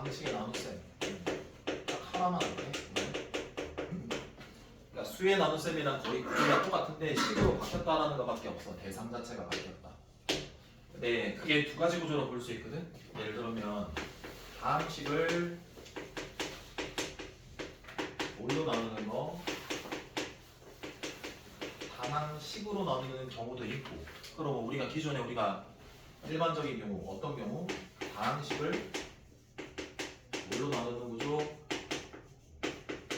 다항식의 나눗셈 딱 하나만 할게. 그러니까 수의 나눗셈이랑 거의 구조가 똑같은데 식으로 바뀌었다라는 것밖에 없어. 대상 자체가 바뀌었다. 근데 그게 두 가지 구조로 볼 수 있거든. 예를 들면 다항식을 뭘로 나누는 거, 다항식으로 나누는 경우도 있고. 그럼 우리가 기존에 우리가 일반적인 경우 어떤 경우 다항식을 뭘로 나누는 구조,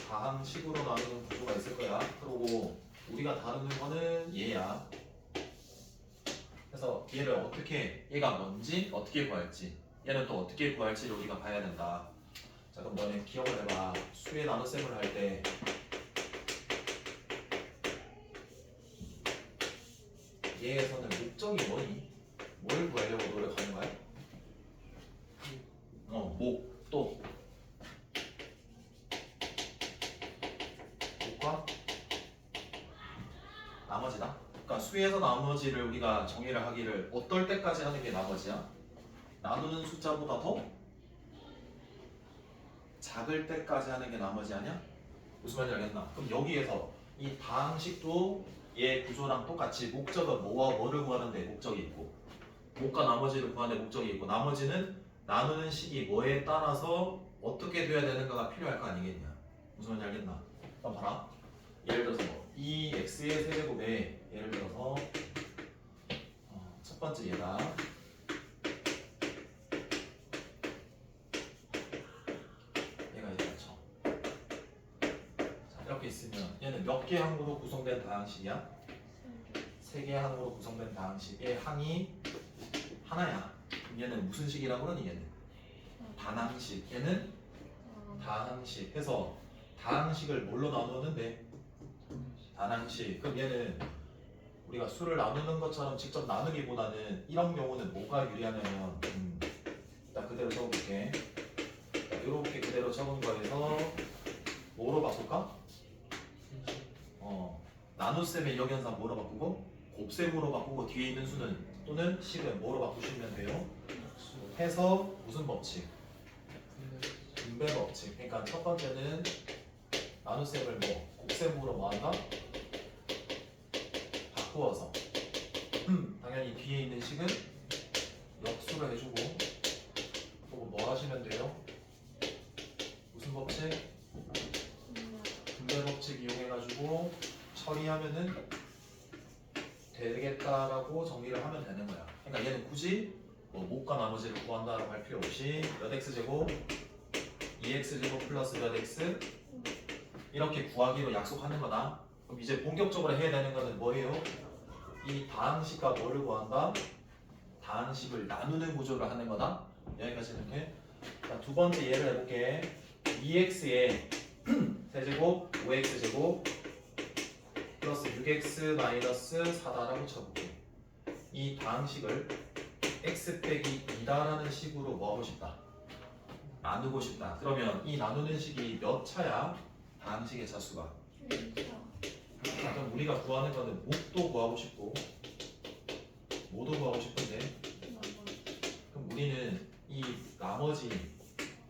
다항식으로 나누는 구조가 있을 거야. 그리고 우리가 다루는 거는 얘야. 그래서 얘를 어떻게, 얘가 뭔지 어떻게 구할지, 얘는 또 어떻게 구할지를 우리가 봐야 된다. 자, 그럼 너네 기억을 해봐. 수의 나눗셈을 할 때 얘에서는 목적이 뭐니? 뭘 구하려고 노력하는 거야? 목, 또 목과 나머지다. 그러니까 수에서 나머지를 우리가 정의를 하기를 어떨 때까지 하는 게 나머지야? 나누는 숫자보다 더 작을 때까지 하는 게 나머지 아니야? 무슨 말인지 알겠나? 그럼 여기에서 이 다항식도 얘 구조랑 똑같이 목적은 뭐와 뭐를 구하는데 목적이 있고, 목과 나머지를 구하는데 목적이 있고, 나머지는 나누는 식이 뭐에 따라서 어떻게 돼야 되는가가 필요할 거 아니겠냐? 무슨 말인지 알겠나? 그럼 봐라. 예를 들어서 이 x의 세제곱에 예를 들어서 첫 번째 얘다. 얘가 이렇게 쳐. 자, 이렇게 있으면 얘는 몇 개 항으로 구성된 다항식이야? 3개 항으로 구성된 다항식의 항이 하나야. 그럼 얘는 무슨 식이라고 그러니? 얘는 단항식. 얘는 다항식. 해서 다항식을 뭘로 나누는데? 단항식. 그럼 얘는 우리가 수를 나누는 것처럼 직접 나누기보다는 이런 경우는 뭐가 유리하냐면 일단 그대로 적어볼게. 이렇게 그대로 적은 거에서 뭐로 바꿀까? 나눗셈의 역연상 뭐로 바꾸고 곱셈으로 바꾸고 뒤에 있는 수는 또는 식은 뭐로 바꾸시면 돼요? 해서 무슨 법칙? 분배 법칙. 그러니까 첫 번째는 나눗셈을 곱셈으로 뭐 한다? 바꾸어서 당연히 뒤에 있는 식은 역수로 해주고, 그리고 뭐 하시면 돼요? 무슨 법칙? 분배 법칙 이용해가지고 처리하면은 되겠다라고 정리를 하면 되는 거야. 그러니까 얘는 굳이 목과 나머지를 구한다라고 할 필요 없이 몇 x제곱 2x제곱 플러스 몇 x 이렇게 구하기로 약속하는 거다. 그럼 이제 본격적으로 해야 되는 거는 뭐예요? 이 다항식과 뭐를 구한다? 다항식을 나누는 구조를 하는 거다. 여기까지 이렇게. 자, 두 번째 예를 해볼게. 2x에 세제곱 5x제곱 플러스 6x 마이너스 4다라고 쳐볼게. 이 다항식을 x 빼기 2다라는 식으로 뭐하고 싶다? 나누고 싶다. 그러면 이 나누는 식이 몇 차야? 다항식의 차수가. 자, 그럼 우리가 구하는 거는 목도 구하고 싶고 뭐도 구하고 싶은데, 그럼 우리는 이 나머지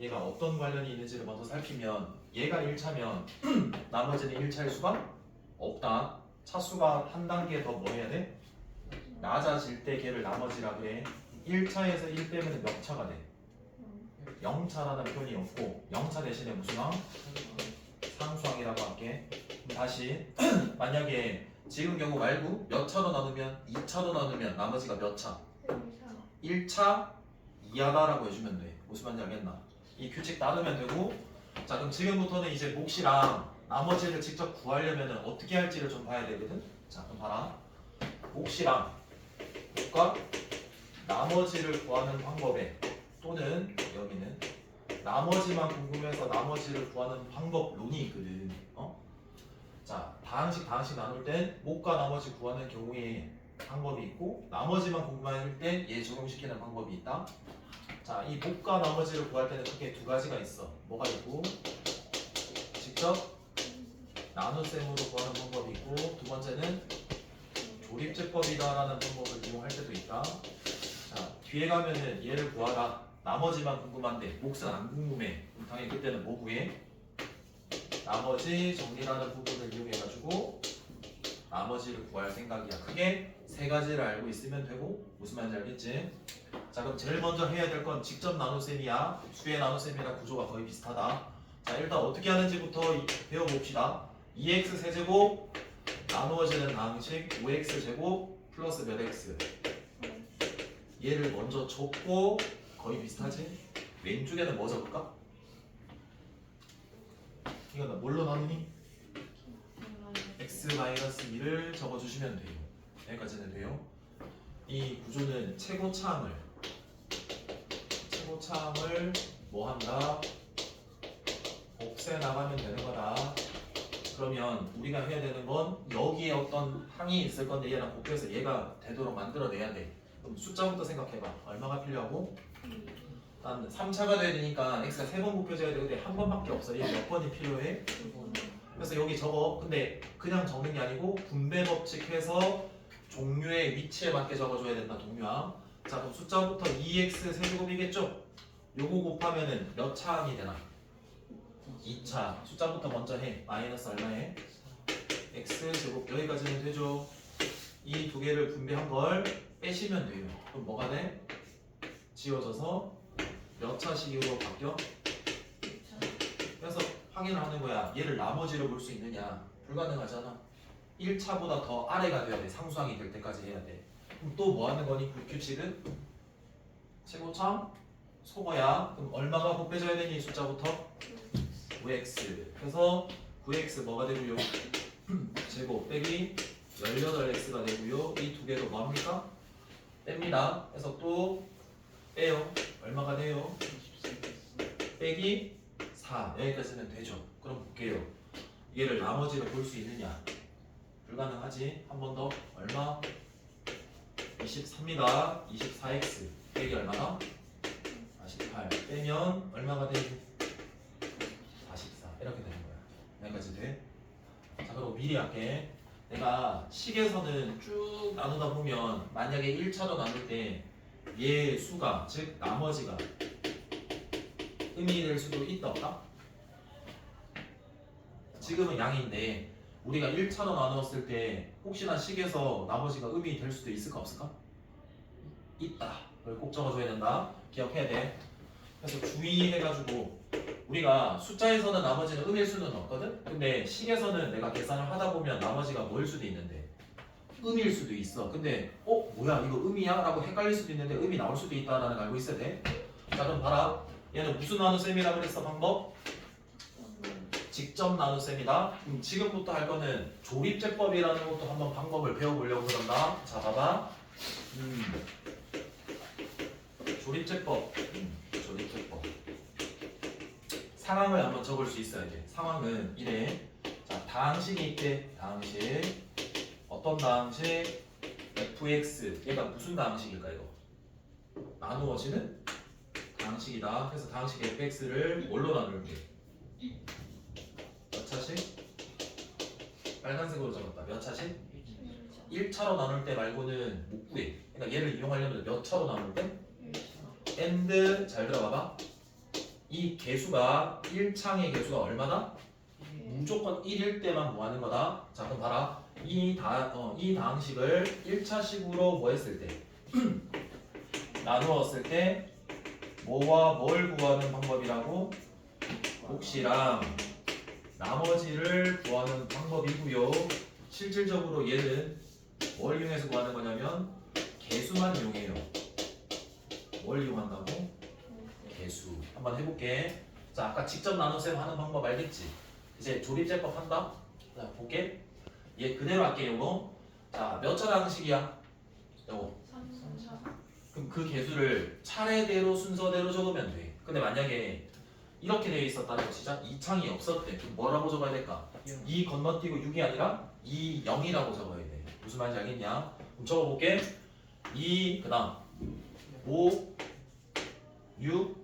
얘가 어떤 관련이 있는지를 먼저 살피면 얘가 1차면 나머지는 1차일 수가 없다. 차수가 한 단계 더 뭐 해야 돼? 낮아질 때 걔를 나머지라 그래. 1차에서 1 빼면 몇 차가 돼? 0차라는 표현이 없고 0차 대신에 무슨 항? 상수항이라고 할게. 다시 만약에 지금 경우 말고 몇 차로 나누면 2차로 나누면 나머지가 몇 차? 1차 이하다라고 해주면 돼. 무슨 말인지 알겠나? 이 규칙 따르면 되고. 자, 그럼 지금부터는 이제 몫이랑 나머지를 직접 구하려면 어떻게 할지를 좀 봐야 되거든. 자, 그럼 봐라. 몫이랑 목과 나머지를 구하는 방법에, 또는 여기는 나머지만 궁금해서 나머지를 구하는 방법론이 있거든. 자, 다항식 나눌 땐 목과 나머지 구하는 경우에 방법이 있고, 나머지만 궁금할 땐 얘 적용시키는 방법이 있다. 자, 이 목과 나머지를 구할 때는 크게 두 가지가 있어. 뭐가 있고, 직접 나눗셈으로 구하는 방법이 있고, 두 번째는 조립제법이다라는 방법을 이용할 때도 있다. 자, 뒤에 가면은 얘를 구하라. 나머지만 궁금한데 몫은 안 궁금해. 그럼 당연히 그때는 뭐 구해? 나머지 정리라는 부분을 이용해가지고 나머지를 구할 생각이야. 크게 세 가지를 알고 있으면 되고 무슨 말인지 알겠지? 자 그럼 제일 먼저 해야 될 건 직접 나눗셈이야. 수의 나눗셈이랑 구조가 거의 비슷하다. 자 일단 어떻게 하는지부터 배워봅시다. 2x 세제곱 나누어지는 방식 5x 제곱 플러스 몇 x. 얘를 먼저 적고 거의 비슷하지? 왼쪽에는 뭐 적을까? 이거는 뭘로 나누니? x-2를 적어주시면 돼요. 여기까지는 돼요. 이 구조는 최고차항을 뭐 한다? 곱세 나가면 되는 거다. 그러면 우리가 해야 되는 건 여기에 어떤 항이 있을 건데 얘랑 곱해서 얘가 되도록 만들어내야 돼. 그럼 숫자부터 생각해봐. 얼마가 필요하고? 일단 3차가 돼야 되니까 x가 3번 곱해져야 되는데 한 번밖에 없어. 얘 몇 번이 필요해? 그래서 여기 적어. 근데 그냥 적는 게 아니고 분배 법칙 해서 종류의 위치에 맞게 적어줘야 된다. 동류항. 자 그럼 숫자부터 2x 세제곱이겠죠? 요거 곱하면은 몇 차항이 되나? 2차. 숫자부터 먼저 해. 마이너스 얼마에? x 제곱. 여기까지는 되죠? 이 두 개를 분배한 걸 빼시면 돼요. 그럼 뭐가 돼? 지워져서 몇 차식으로 바뀌어? 그래서 확인을 하는 거야. 얘를 나머지로 볼 수 있느냐? 불가능하잖아. 1차보다 더 아래가 돼야 돼. 상수항이 될 때까지 해야 돼. 그럼 또 뭐 하는 거니? 규칙은? 최고차? 속어야. 그럼 얼마가 곱해져야 되니? 숫자부터? 9x. 그래서 9x 뭐가 되고요? 제곱 빼기 18x가 되고요. 이 두 개로 뭐 합니까? 뺍니다. 그래서 또 빼요. 얼마가 돼요? 빼기 4. 여기까지는 되죠. 그럼 볼게요. 얘를 나머지로 볼 수 있느냐? 불가능하지. 한 번 더. 얼마? 23입니다. 24x 빼기 얼마나? 48. 빼면 얼마가 되지? 44. 이렇게 되는 거야. 여기까지 돼? 자 그리고 미리 할게. 내가 식에서는 쭉 나누다 보면 만약에 1차로 나눌 때 얘 수가 즉 나머지가 음이 될 수도 있다 없다? 지금은 양인데 우리가 1차로 나누었을 때 혹시나 식에서 나머지가 음이 될 수도 있을까 없을까? 있다. 그걸 꼭 적어줘야 된다. 기억해야 돼. 그래서 주의해가지고 우리가 숫자에서는 나머지는 음일 수는 없거든? 근데 식에서는 내가 계산을 하다 보면 나머지가 뭐일 수도 있는데 음일 수도 있어. 근데 뭐야 이거 음이야? 라고 헷갈릴 수도 있는데 음이 나올 수도 있다라는 걸 알고 있어야 돼. 자 그럼 봐라. 얘는 무슨 나눗셈이라고 그랬어? 방법? 직접 나눗셈이다. 그럼 지금부터 할 거는 조립제법이라는 것도 한번 방법을 배워보려고 그런다. 자 봐봐. 조립제법. 조립제법. 상황을 한번 적을 수 있어야 돼. 상황은 이래. 자 다항식이 있대. 다항식. 어떤 다항식? fx. 얘가 무슨 다항식일까 이거? 나누어지는 다항식이다. 그래서 다항식 fx를 뭘로 나눌게? 몇 차식? 빨간색으로 적었다. 몇 차식? 1차로 나눌 때 말고는 못 구해. 그러니까 얘를 이용하려면 몇 차로 나눌 때? and 잘 들어봐봐. 이 개수가 1창의 개수가 얼마나? 무조건 1일 때만 뭐 하는 거다? 자 그럼 봐라. 이 다항식을 1차식으로 뭐 했을 때? 나누었을 때 뭐와 뭘 구하는 방법이라고? 몫이랑 나머지를 구하는 방법이고요. 실질적으로 얘는 뭘 이용해서 구하는 거냐면 개수만 이용해요. 뭘 이용한다고? 개수. 한번 해볼게. 자 아까 직접 나눗셈 하는 방법 알겠지? 이제 조립제법 한다. 자 볼게. 얘 그대로 할게. 요거. 자 몇 차 다항식이야? 요거. 3차. 그럼 그 개수를 차례대로 순서대로 적으면 돼. 근데 만약에 이렇게 되어 있었다는 것이자 2창이 없었대. 그럼 뭐라고 적어야 될까? 2 건너뛰고 6이 아니라 2, 0이라고 적어야 돼. 무슨 말인지 알겠냐? 그럼 적어볼게. 2, 그 다음 5, 6,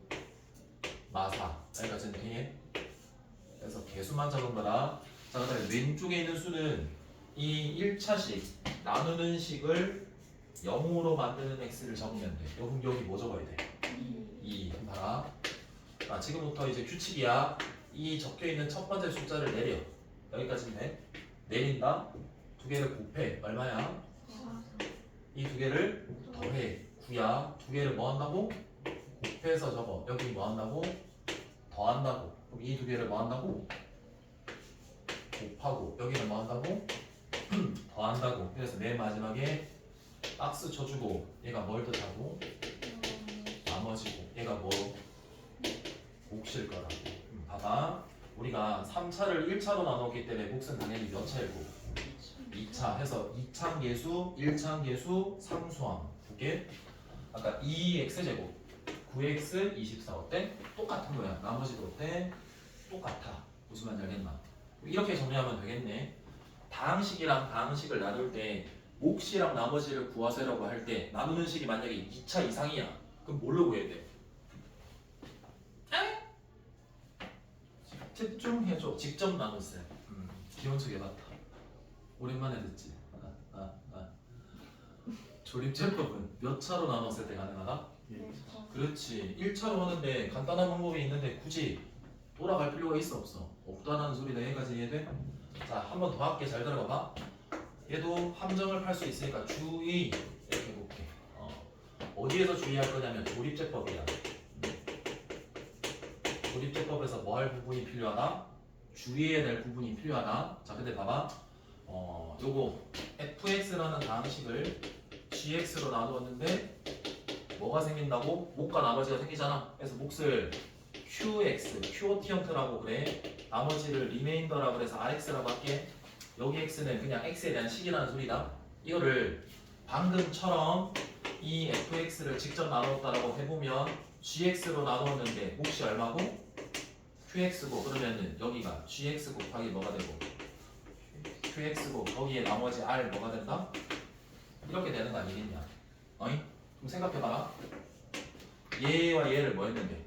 마사. 여기까지는 되니? 그래서 개수만 적은 거다. 자, 그 다음에 왼쪽에 있는 수는 이 1차식 나누는 식을 0으로 만드는 x를 적으면 돼. 그럼 여기 뭐 적어야 돼? 2. 봐라. 아, 지금부터 이제 규칙이야. 이 적혀있는 첫 번째 숫자를 내려. 여기까지는 돼. 내린다. 두 개를 곱해. 얼마야? 이 두 개를 더해. 9야. 두 개를 뭐 한다고? 곱해서 적어. 여기 뭐 한다고? 더한다고. 그럼 이 두 개를 뭐 한다고? 곱하고. 여기는 뭐 한다고? 더한다고. 그래서 맨 마지막에 박스 쳐주고 얘가 뭘 더하고? 나머지고. 얘가 뭐? 몫일 거라고. 봐봐. 우리가 3차를 1차로 나눴기 때문에 몫은 당연히 몇 차이고? 2차 해서 2차 계수, 1차 계수, 상수항 두 개. 아까 2x제곱 9x 24 어때? 똑같은 거야. 나머지도 어때? 똑같아. 무슨 말인지 알겠나? 이렇게 정리하면 되겠네. 다항식이랑 다항식을 나눌 때 몫이랑 나머지를 구하세요라고 할 때 나누는 식이 만약에 2차 이상이야. 그럼 뭘로 구해야 돼? 집중해줘. 직접 나눴어요. 기원책 해봤다. 오랜만에 듣지. 조립제법은 몇 차로 나눴을 때 가능하다? 그렇지. 1차로 하는데 간단한 방법이 있는데 굳이 돌아갈 필요가 있어 없어? 없다라는 소리다. 여기까지 이해돼? 자, 한 번 더 할게. 잘 들어봐봐. 얘도 함정을 팔 수 있으니까 주의 이렇게 해볼게. 어디에서 주의할 거냐면 조립제법이야. 조립제법에서 뭐 할 부분이 필요하다? 주의해야 될 부분이 필요하다. 자, 근데 봐봐. 요거 fx라는 다항식을 gx로 나누었는데 뭐가 생긴다고? 몫과 나머지가 생기잖아. 그래서 몫을 qx, qot 형태라고 그래. 나머지를 리메인더라고 그래서 rx라고 할게. 여기 x는 그냥 x에 대한 식이라는 소리다. 이거를 방금처럼 이 fx를 직접 나눴다라고 해보면 gx로 나누었는데 몫이 얼마고? qx고 그러면은 여기가 gx 곱하기 뭐가 되고 qx고 거기에 나머지 r 뭐가 된다? 이렇게 되는 거 아니겠냐? 어이? 좀 생각해봐라. 얘와 얘를 뭐 했는데?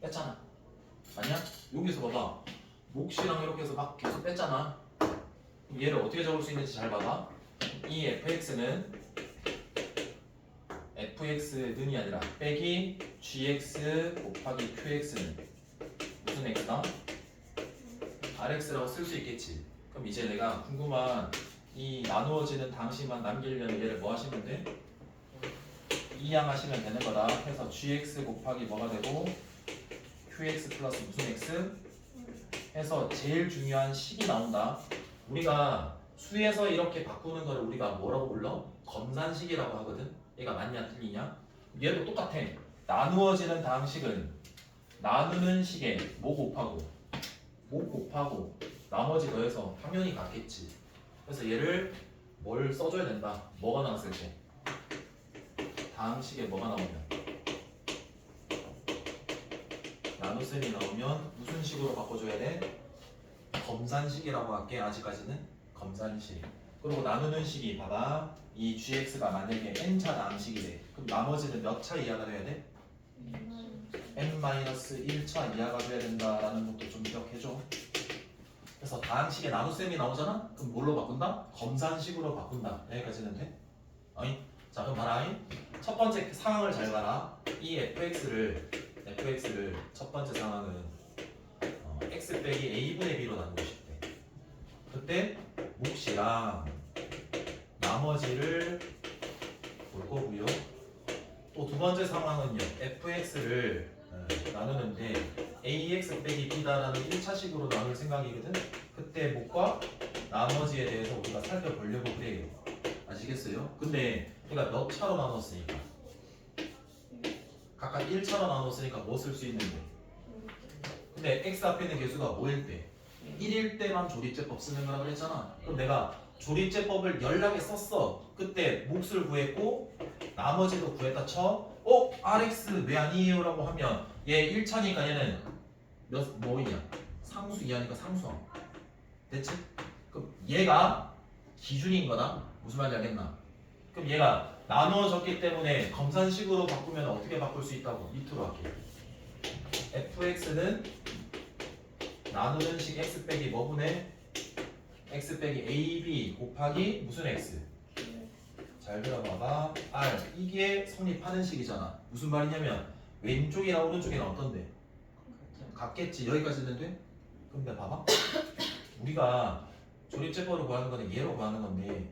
뺐잖아. 아니야? 여기서 봐봐. 몫이랑 이렇게 해서 막 계속 뺐잖아. 그럼 얘를 어떻게 적을 수 있는지 잘 봐봐. 이 fx는 fx는이 아니라 빼기 gx 곱하기 qx는 무슨 x다? rx라고 쓸 수 있겠지. 그럼 이제 내가 궁금한 이 나누어지는 당식만 남기려면 얘를 뭐 하시면 돼? 이항하시면 되는 거다. 해서 gx 곱하기 뭐가 되고 qx 플러스 무슨 x? 해서 제일 중요한 식이 나온다. 우리가 수에서 이렇게 바꾸는 거를 우리가 뭐라고 불러? 검산식이라고 하거든. 얘가 맞냐 틀리냐? 얘도 똑같아. 나누어지는 다항식은 나누는 식에 뭐 곱하고 나머지 더해서 당연히 같겠지. 그래서 얘를 뭘 써줘야 된다. 뭐가 나왔을 때? 다항식에 뭐가 나오면? 나눗셈이 나오면 무슨 식으로 바꿔줘야 돼? 검산식이라고 할게. 아직까지는 검산식. 그리고 나누는 식이 봐봐. 이 gx가 만약에 n차 다항식이래. 그럼 나머지는 몇 차 이하가 돼야 돼? n-1차 이하가 돼야 된다라는 것도 좀 기억해줘. 그래서 다항식에 나눗셈이 나오잖아? 그럼 뭘로 바꾼다? 검산식으로 바꾼다. 여기까지는 돼? 어이? 자, 그럼 봐라. 첫 번째 상황을 잘 봐라. 이 fx를 첫 번째 상황은 x 빼기 a분의 b로 나누고 싶대. 그때 몫이랑 나머지를 볼 거고요. 또 두 번째 상황은요. fx를 나누는데 ax 빼기 b다라는 1차식으로 나눌 생각이거든. 그때 몫과 나머지에 대해서 우리가 살펴보려고 그래요. 아시겠어요? 근데 우리가 몇 차로 나눴으니까 각각 1차로 나눴으니까 뭐 쓸 수 있는데? 근데 x 앞에 있는 개수가 뭐일 때? 1일 때만 조립제법 쓰는 거라고 그랬잖아. 그럼 내가 조립제법을 연락에 썼어. 그때 몫을 구했고 나머지도 구했다 쳐. rx 왜 아니에요? 라고 하면 얘 1차니까 얘는 뭐이냐? 상수 이하니까 상수항. 됐지? 그럼 얘가 기준인 거다. 무슨 말인지 알겠나? 그럼 얘가 나누어졌기 때문에 검산식으로 바꾸면 어떻게 바꿀 수 있다고? 밑으로 할게. fx는 나누는 식 x 빼기 뭐분의 x 빼기 ab 곱하기 무슨 x? 잘 들어봐봐. R 이게 성립하는 식이잖아. 무슨 말이냐면 왼쪽이랑 오른쪽이랑 어떤데? 같겠지. 여기까지는 돼? 그럼 내가 봐봐. 우리가 조립제법으로 구하는 거는 얘로 구하는 건데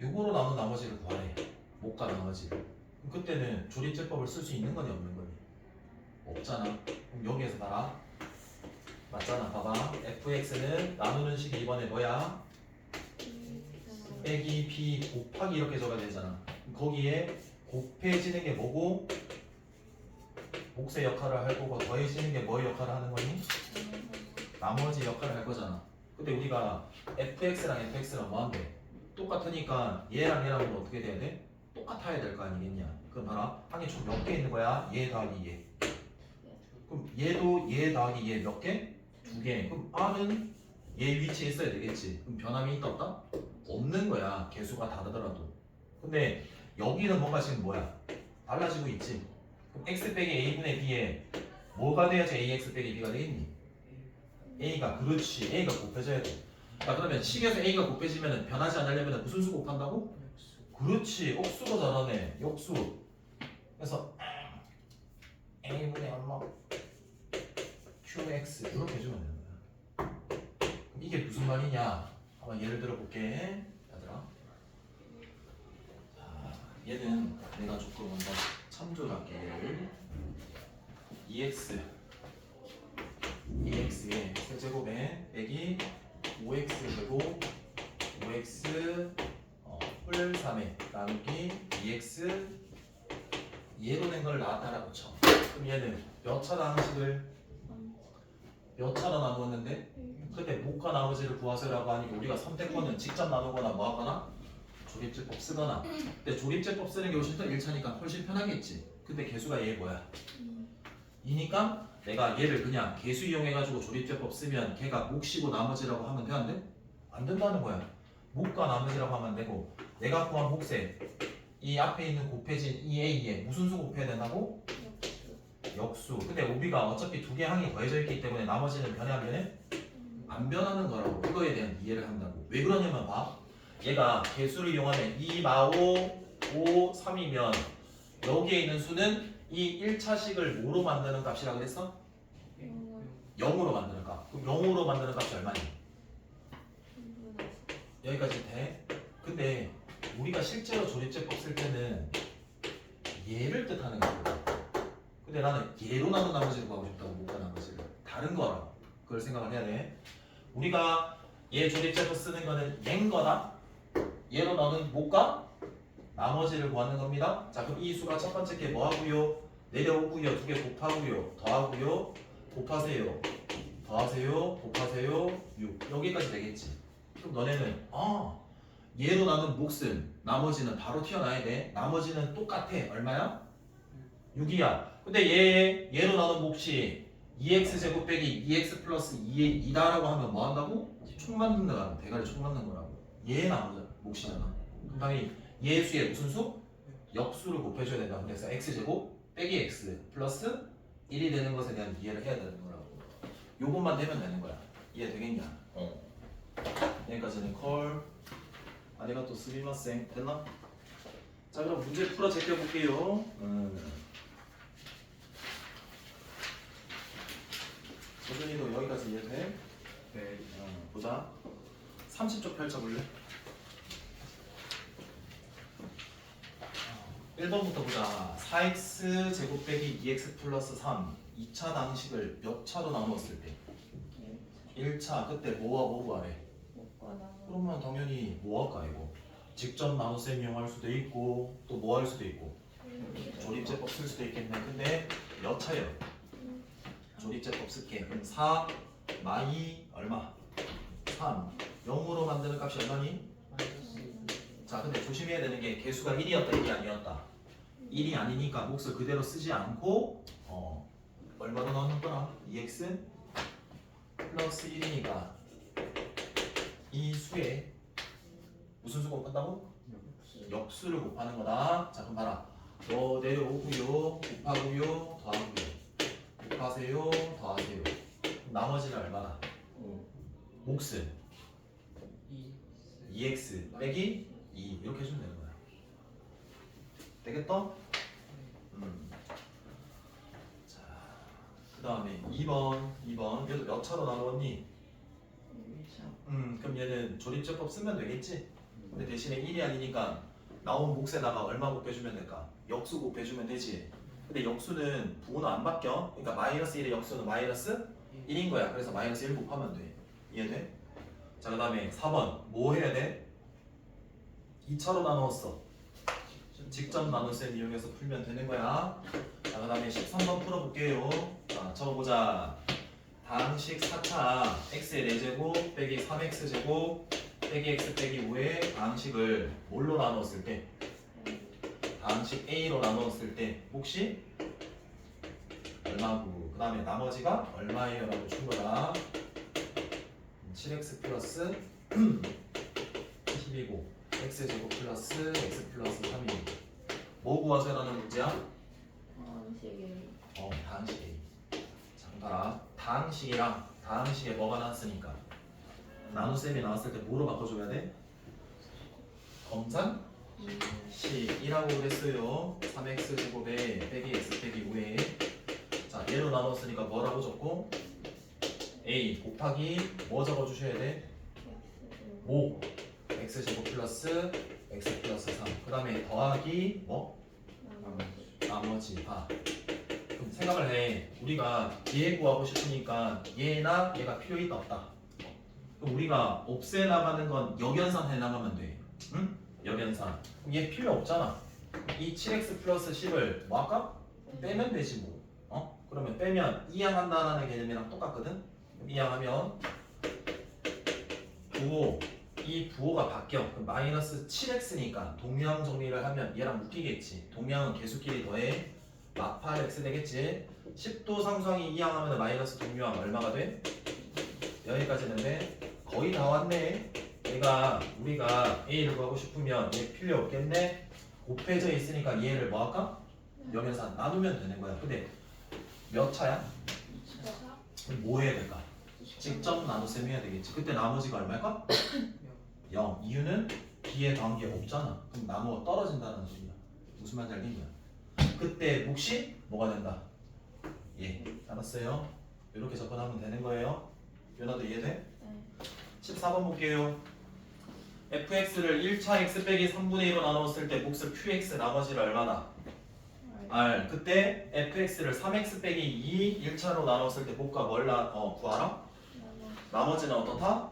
요거로 나눈 나머지를 구하래. 못가 나머지를. 그럼 그때는 조립제법을 쓸 수 있는 거니 없는 거니? 없잖아. 그럼 여기에서 봐라. 맞잖아. 봐봐. fx는 나누는 식이 이번에 뭐야? 빼기 b 곱하기 이렇게 적어야 되잖아. 거기에 곱해지는 게 뭐고 몫의 역할을 할 거고 더해지는 게 뭐의 역할을 하는 거니? 나머지 역할을 할 거잖아. 근데 우리가 fx랑 fx랑 뭐한대? 똑같으니까 얘랑 얘랑 어떻게 돼야 돼? 똑같아야 될 거 아니겠냐? 그럼 봐라. 항이 총 몇 개 있는 거야? 얘 더하기 얘. 그럼 얘도 얘 더하기 얘 몇 개? 2개. 그럼 r은 얘 위치에 있어야 되겠지. 그럼 변함이 있다 없다? 없는 거야. 개수가 다르더라도. 근데 여기는 뭔가 지금 뭐야? 달라지고 있지. 그럼 x 빼기 a분의 b에 뭐가 돼야지 ax 빼기 b가 되겠니? a가 그렇지. a가 곱해져야 돼. 자 그러면 식에서 a가 곱해지면 변하지 않으려면 무슨 수 곱한다고? 그렇지. 억수가 잘하네. 역수. 그래서 a분의 얼마? qx 이렇게 해주면 되는 거야. 그럼 이게 무슨 말이냐? 한번 예를 들어 볼게. 얘들아. 자, 얘는 내가 조금 먼저 참조를 할게. 얘를 2x의 세제곱에 빼기 5x 제곱 5x 홀 3에 나누기 2x 얘로 된 걸 나왔다라고 쳐. 그럼 얘는 몇 차로 항식을 몇 차로 나누었는데 그때 못과 나머지를 구하세요라고 하니까 우리가 선택권은 직접 나누거나 뭐 하거나 조립제법 쓰거나. 근데 조립제법 쓰는 게 훨씬 더 1차니까 훨씬 편하겠지. 근데 개수가 얘 뭐야? 2니까 내가 얘를 그냥 개수 이용해가지고 조립제법 쓰면 걔가 몫이고 나머지라고 하면 돼? 안 돼? 안 된다는 거야. 몫과 나머지라고 하면 안 되고 내가 구한 몫에 이 앞에 있는 곱해진 이 a에 무슨 수 곱해야 된다고? 역수. 근데 우리가 어차피 두 개 항이 더해져 있기 때문에 나머지는 변해 안 변해? 안 변하는 거라고. 그거에 대한 이해를 한다고. 왜 그러냐면 봐. 얘가 개수를 이용하면 2, 4, 5, 5, 3이면 여기에 있는 수는 이 1차식을 뭐로 만드는 값이라 그랬어? 0으로 만드는 값. 그럼 0으로 만드는 값이 얼마니? 여기까지 돼? 근데 우리가 실제로 조립제법 쓸 때는 얘를 뜻하는 거거든. 근데 나는 얘로 나눈 나머지를 구하고 싶다고. 못과 나머지를 다른 거라고. 그걸 생각을 해야 돼. 우리가 얘 조립제법 쓰는 거는 얘인 거다. 얘로 나눈 못과 나머지를 구하는 겁니다. 자 그럼 이 수가 첫 번째 게 뭐 하고요? 내려오고요. 두 개 곱하고요. 더하고요. 곱하세요. 더하세요. 곱하세요. 6. 여기까지 되겠지. 그럼 너네는 얘로 나눈 몫은 나머지는 바로 튀어나와야 돼. 나머지는 똑같아. 얼마야? 6이야. 근데 얘로 나눈 몫이 2x 제곱 빼기 2x 플러스 2다라고 하면 뭐 한다고? 총 만든다고. 대가리 총 만든 거라고. 얘 나머지 몫이잖아. 그럼 당연히 얘 수에 무슨 수? 역수를 곱해줘야 된다. 그래서 x 제곱 빼기 x 플러스 1이 되는 것에 대한 이해를 해야 되는 거라고. 요것만 되면 되는 거야. 이해 되겠냐? 여기까지는 콜. 내가 또 스미마셍 됐나? 자 그럼 문제 풀어 제껴볼게요. 조준이도 여기까지 이해돼? 네. 보자. 30쪽 펼쳐볼래? 1번부터 보자. 4x 제곱 빼기 2x 플러스 3 2차 방식을 몇 차로 나누었을 때? 1차 그때 뭐와 뭐 구하래? 그러면 당연히 뭐 할까 이거? 직접 나눗셈 이용할 수도 있고 또 뭐 할 수도 있고 조립제법 쓸 수도 있겠네. 근데 몇 차예요? 조립제법 쓸게. 그럼 4 마이 얼마? 3 0으로 만드는 값이 얼마니? 자 근데 조심해야 되는 게 개수가 1이었다 1이 아니었다. 1이 아니니까 몫을 그대로 쓰지 않고 얼마로 넣는 거나 2x 플러스 1이니까 이 수에 무슨 수 곱한다고? 역수를 곱하는 거다. 자 그럼 봐라. 너 내려오고요 곱하고요 더하고요 곱하세요 더하세요. 나머지는 얼마나? 몫은 2x 빼기 2 이렇게 해주면 되는 거야. 되겠다? 자, 그 다음에 2번 얘도 몇 차로 나누었니? 1차. 그럼 얘는 조립제법 쓰면 되겠지? 근데 대신에 1이 아니니까 나온 몫에다가 얼마 곱해주면 될까? 역수 곱해주면 되지. 근데 역수는 부호는 안 바뀌어. 그러니까 마이너스 1의 역수는 마이너스 1인 거야. 그래서 마이너스 1 곱하면 돼. 이해돼? 자, 그 다음에 4번 뭐 해야 돼? 2차로 나누었어. 직접 나눗셈 이용해서 풀면 되는 거야. 자, 그 다음에 13번 풀어볼게요. 자, 적어보자. 다항식 4차 x의 4제곱 빼기 3x제곱 빼기 x 빼기 5의 다항식을 뭘로 나누었을 때? 다항식 A로 나누었을 때 몫이 얼마고 그 다음에 나머지가 얼마예요? 라고 준 거다. 7x 플러스 12고 x제곱 플러스 x 플러스 3이 뭐 구하세요라는 문제야? 다항식이 다항식 A. 잠깐만. 다항식이랑 다항식에 뭐가 나왔으니까 나눗셈이 나왔을 때 뭐로 바꿔줘야 돼? 검산? 식이라고 그랬어요. 3x제곱에 빼기 x 빼기 5에 자 얘로 나눴으니까 뭐라고 적고 a 곱하기 뭐 적어주셔야 돼? 모 x제곱 플러스 x 플러스 3 그 다음에 더하기 뭐? 나머지 바. 그럼 생각을 해. 우리가 얘 구하고 싶으니까 얘나 얘가 필요 있다 없다. 그럼 우리가 없애 나가는 건 역연산 해 나가면 돼. 응? 역연산. 그럼 얘 필요 없잖아. 이 7x 플러스 10을 뭐 할까? 빼면 되지 뭐. 그러면 빼면 이항한다라는 개념이랑 똑같거든. 그럼 이항하면 부호 이 부호가 바뀌어. 그럼 마이너스 7x니까 동량 정리를 하면 얘랑 묶이겠지. 동량은 개수끼리 더해 마팔 x 되겠지. 10도 상수항이 이항하면 마이너스 동류항 얼마가 돼? 여기까지는 돼. 거의 다 왔네. 얘가 우리가 a를 구하고 싶으면 얘 필요 없겠네. 곱해져 있으니까 얘를 뭐 할까? 여기서 나누면 되는 거야. 근데 몇 차야? 2차. 그럼 뭐 해야 될까? 직접 나눗셈 해야 되겠지. 그때 나머지가 얼마일까? 0. 이유는 b에 더한 게 없잖아. 그럼 나누어 떨어진다는 소리야. 무슨 말인지 알겠냐? 그때 몫이 뭐가 된다? 예, 알았어요? 이렇게 접근하면 되는 거예요. 연아도 이해돼? 네. 14번 볼게요. fx를 1차 x 빼기 3분의 1로 나누었을 때 몫을 qx 나머지를 얼마나? r. 그때 fx를 3x 빼기 2 1차로 나눴을 때 몫과 뭘 구하라? 나머지는 어떻다?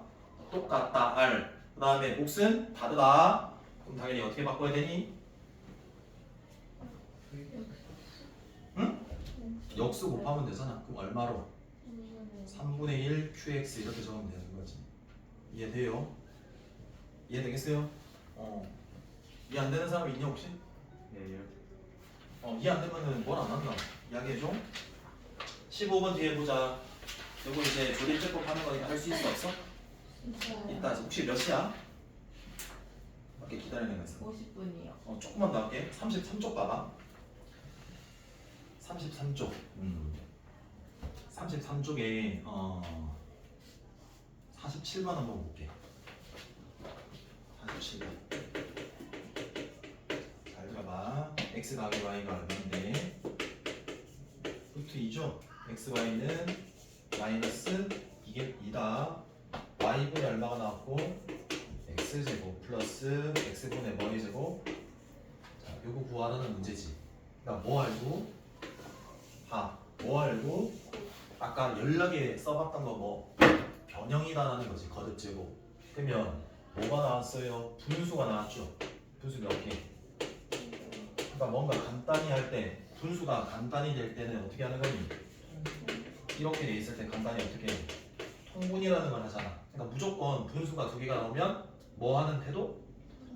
똑같다. r. 그 다음에 몫은 다르다. 그럼 당연히 어떻게 바꿔야 되니? 응? 역수 곱하면 되잖아. 그럼 얼마로? 3분의 1 qx 이렇게 적으면 되는 거지. 이해돼요? 이해되겠어요? 이해 안 되는 사람 있냐 혹시? 네. 이해 안 되면은 뭘 안 한다. 이야기해줘. 15번 뒤에 보자. 요거 이제 조립제법 하는 거 할 수 있어 없어? 있다. 혹시 몇 시야? 밖에 기다리는 거 있어. 50분이요. 조금만 더 할게. 33쪽 봐봐. 33쪽. 33쪽에 47번 한번 볼게. 47번. 잘 봐봐. x 더하기 y가 얼마인데? 루트 2죠? x, y는 마이너스 이게 2다. y분이 얼마가 나왔고 x제곱 플러스 x분의 뭐의 제곱. 자, 요거 구하라는 문제지. 그러니까 뭐 알고? 뭐 알고? 아까 연락에 써봤던 거 뭐 변형이다라는 거지. 거듭제곱. 그러면 뭐가 나왔어요? 분수가 나왔죠. 분수 몇 개? 그러니까 뭔가 간단히 할 때 분수가 간단히 될 때는 어떻게 하는 거니? 이렇게 돼 있을 때 간단히 어떻게 해? 통분이라는 걸 하잖아. 그러니까 무조건 분수가 두 개가 나오면 뭐 하는 태도?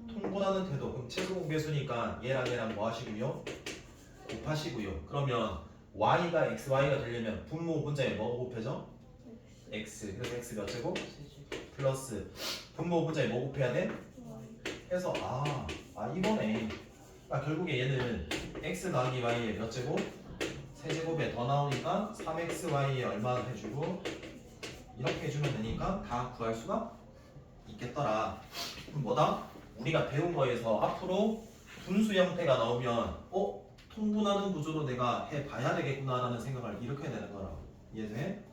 통분하는 태도. 그럼 최소 공배수니까 얘랑 얘랑 뭐 하시고요? 곱하시고요. 그러면 y가 x, y가 되려면 분모 분자에 뭐가 곱해져? x. 그래서 x 몇 제곱? 플러스 분모 분자에 뭐 곱해야 돼? 해서 이거네. 결국에 얘는 x 더하기 y에 몇 제곱? 세제곱에 더 나오니까 3xy에 얼마 해주고 이렇게 해주면 되니까 다 구할 수가 있겠더라. 그럼 뭐다? 우리가 배운 거에서 앞으로 분수 형태가 나오면 통분하는 구조로 내가 해봐야 되겠구나라는 생각을 이렇게 해야 되는 거라고. 이해돼?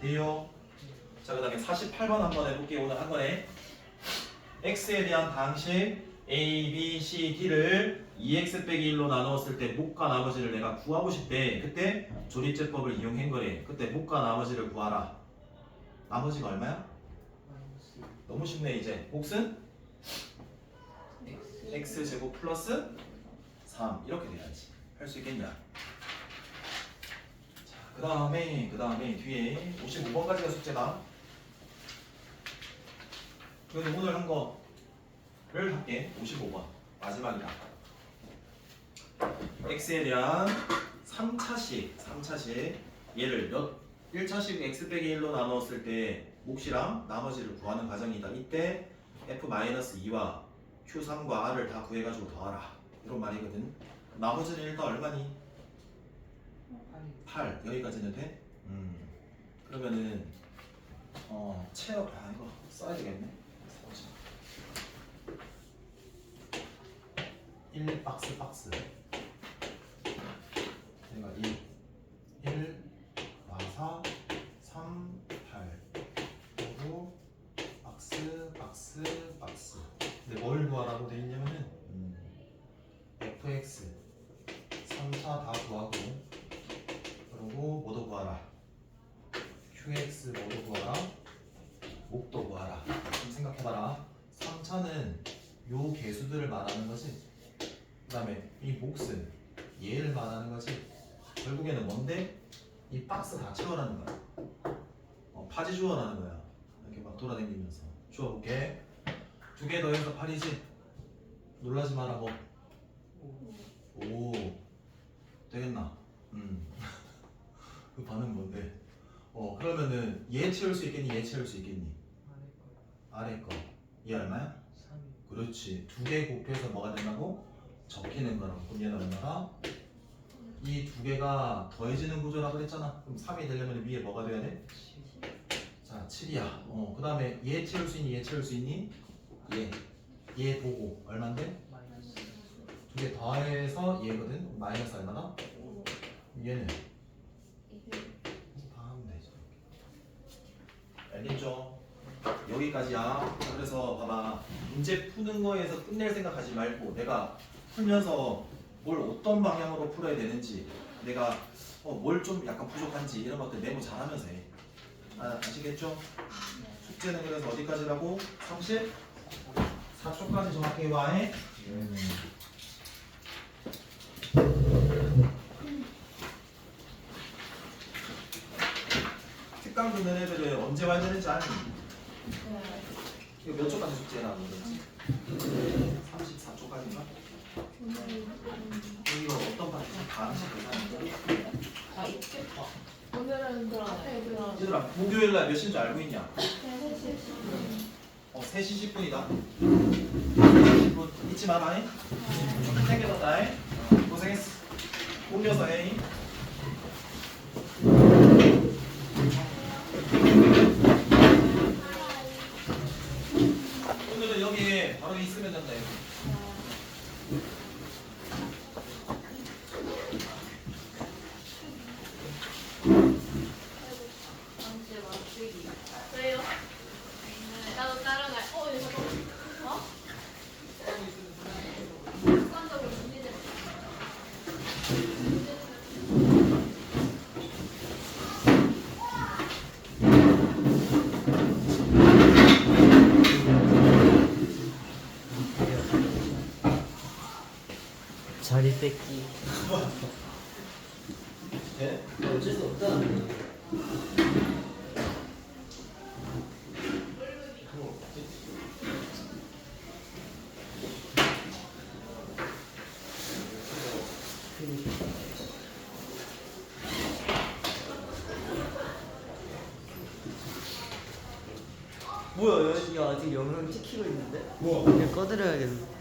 돼요? 자, 그 다음에 48번 한번 해볼게요. 오늘 한 번에 x에 대한 방식 a, b, c, d를 2x 빼기 1로 나누었을 때 목과 나머지를 내가 구하고 싶대. 그때 조립제법을 이용한 거래. 그때 목과 나머지를 구하라. 나머지가 얼마야? 너무 쉽네. 이제 몫은 x제곱 플러스 3 이렇게 돼야지. 할 수 있겠냐? 자, 그 다음에 뒤에 55번까지가 숙제다. 그래서 오늘 한 거를 할게. 55번 마지막이다. x에 대한 3차식 얘를 1차식 x 빼기 1로 나누었을 때 몫이랑 나머지를 구하는 과정이다. 이때 f-2와 q3과 r을 다 구해가지고 더하라 이런 말이거든. 나머지는 일단 얼마니? 8 여기까지는 돼? 그러면은 체력 이거 써야 되겠네. 1 박스 내가 1 4 3 8 그리고 박스 근데 뭘 구하라고 돼 있냐면은 fx 3차 다 구하고 그리고 뭐도 구하라 qx 뭐도 구하라 목도 구하라. 좀 생각해봐라. 3차는 요 개수들을 말하는 거지. 그 다음에 이 몫은 얘를 말하는 거지. 결국에는 뭔데? 이 박스 다 채워라는 거야. 파지 주어라는 거야. 이렇게 막 돌아다니면서 주워볼게. 2개 더해서 8이지? 놀라지 마라. 뭐. 오 되겠나? 그 반응 뭔데? 그러면은 얘 채울 수 있겠니? 얘 채울 수 있겠니? 아래 거. 얘 얼마야? 3이. 그렇지. 2개 곱해서 뭐가 된다고? 적히는 거라고. 그럼 얘는 얼마가? 이 2개가 더해지는 구조라 그랬잖아. 그럼 3이 되려면 위에 뭐가 돼야 돼? 7. 자, 7이야. 그 다음에 얘 채울 수 있니? 얘 채울 수 있니? 얘 보고 얼만데? 마이너스. 2개 더해서 얘거든. 마이너스 얼마나? 얘는 다 하면 되죠. 알겠죠? 여기까지야. 그래서 봐봐. 문제 푸는 거에서 끝낼 생각하지 말고 내가 풀면서 뭘 어떤 방향으로 풀어야 되는지 내가 뭘 좀 약간 부족한지 이런 것들 메모 잘하면서 해. 아시겠죠? 숙제는 그래서 어디까지라고? 34초까지 정확히 와해. 특강 듣는 애들은 언제 와야 되는지 아니? 이거 몇 초까지 숙제라고 그러지? 34초까지인가? 이거 어떤 파트? 다음씩 계산인데? 아 있겠다. 오늘은 그럼 앞에 그런 얘들아 목요일날 몇 시인 줄 알고 있냐? 3시 10분이다 10분 잊지 마라 잉? 조금 챙겨졌다 잉? 고생했어 올려서 해 잉? 오늘은 여기 바로 있으면 된다 여기. 그래요? 나도 따라갈. 이거 잠깐만. 습관적으로 준비됐어. 자리 뺏기. 네? 어쩔 수 없다. 뭐야, 야, 아직 영상 찍히고 있는데? 뭐? 이거 꺼드려야겠네.